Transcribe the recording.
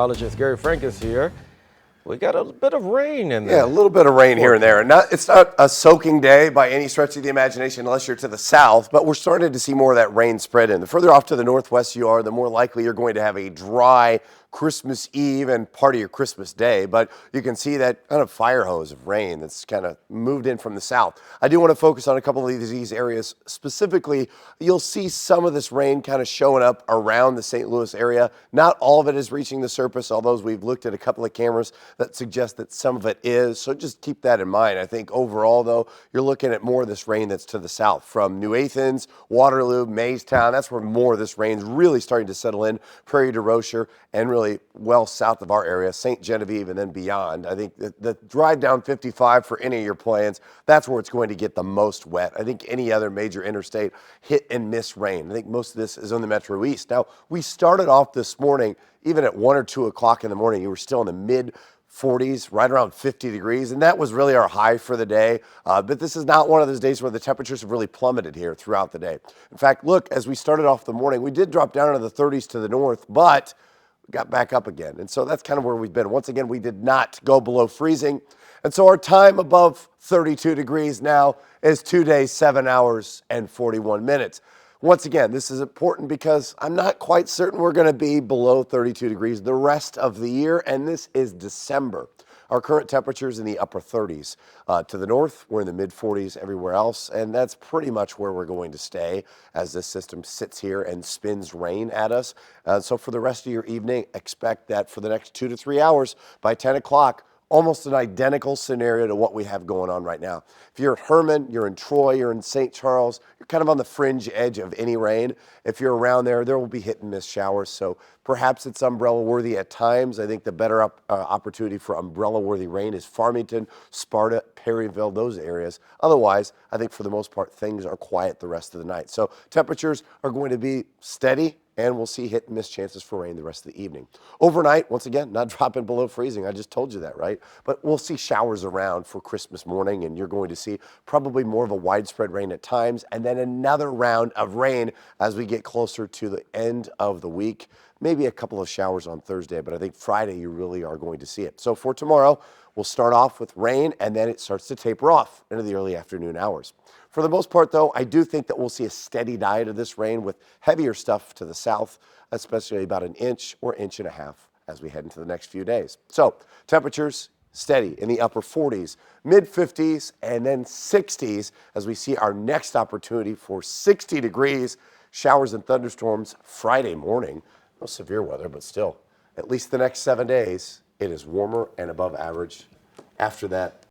Meteorologist Gary Frank is here. We got a bit of rain in there. Yeah, a little bit of rain here and there. It's not a soaking day by any stretch of the imagination unless you're to the south, but we're starting to see more of that rain spread in. The further off to the northwest you are, the more likely you're going to have a dry Christmas Eve and part of your Christmas Day. But you can see that kind of fire hose of rain that's kind of moved in from the south. I do want to focus on a couple of these areas. Specifically, you'll see some of this rain kind of showing up around the St. Louis area. Not all of it is reaching the surface, although we've looked at a couple of cameras that suggest that some of it is. So just keep that in mind. I think overall, though, you're looking at more of this rain that's to the south from New Athens, Waterloo, Maystown. That's where more of this rain's really starting to settle in. Prairie du Rocher and really well south of our area, St. Genevieve and then beyond. I think the drive down 55 for any of your plans, that's where it's going to get the most wet. I think any other major interstate hit and miss rain. I think most of this is on the Metro East. Now, we started off this morning, even at 1 or 2 o'clock in the morning, you were still in the mid 40s, right around 50 degrees, and that was really our high for the day. But this is not one of those days where the temperatures have really plummeted here throughout the day. In fact, look, as we started off the morning, we did drop down into the 30s to the north, but got back up again. And so that's kind of where we've been. Once again, we did not go below freezing. And so our time above 32 degrees now is 2 days, 7 hours, and 41 minutes. Once again, this is important because I'm not quite certain we're going to be below 32 degrees the rest of the year, and this is December. Our current temperature is in the upper 30s. To the north, we're in the mid 40s everywhere else, and that's pretty much where we're going to stay as this system sits here and spins rain at us. So for the rest of your evening, expect that for the next 2 to 3 hours by 10 o'clock, almost an identical scenario to what we have going on right now. If you're at Herman, you're in Troy, you're in St. Charles, you're kind of on the fringe edge of any rain. If you're around there, there will be hit and miss showers. So perhaps it's umbrella worthy at times. I think the better opportunity for umbrella worthy rain is Farmington, Sparta, Perryville, those areas. Otherwise, I think for the most part, things are quiet the rest of the night. So temperatures are going to be steady, and we'll see hit and miss chances for rain the rest of the evening. Overnight, once again, not dropping below freezing. I just told you that, right? But we'll see showers around for Christmas morning, and you're going to see probably more of a widespread rain at times, and then another round of rain as we get closer to the end of the week. Maybe a couple of showers on Thursday, but I think Friday you really are going to see it. So for tomorrow, we'll start off with rain, and then it starts to taper off into the early afternoon hours. For the most part, though, I do think that we'll see a steady diet of this rain with heavier stuff to the south, especially about an inch or inch and a half as we head into the next few days. So temperatures steady in the upper 40s, mid 50s, and then 60s as we see our next opportunity for 60 degrees, showers and thunderstorms Friday morning. No severe weather, but still, at least the next 7 days, it is warmer and above average. After that,